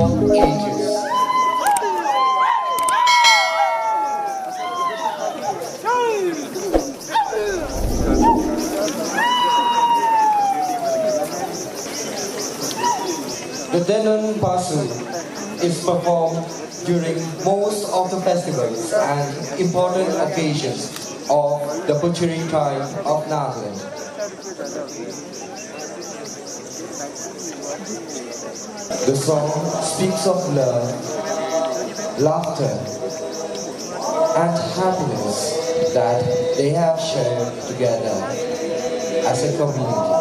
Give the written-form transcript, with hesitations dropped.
of ages. The Denun Basu is performed during most of the festivals and important occasions of the Butchering tribe of Nagaland. The song speaks of love, laughter, and happiness that they have shared together as a community.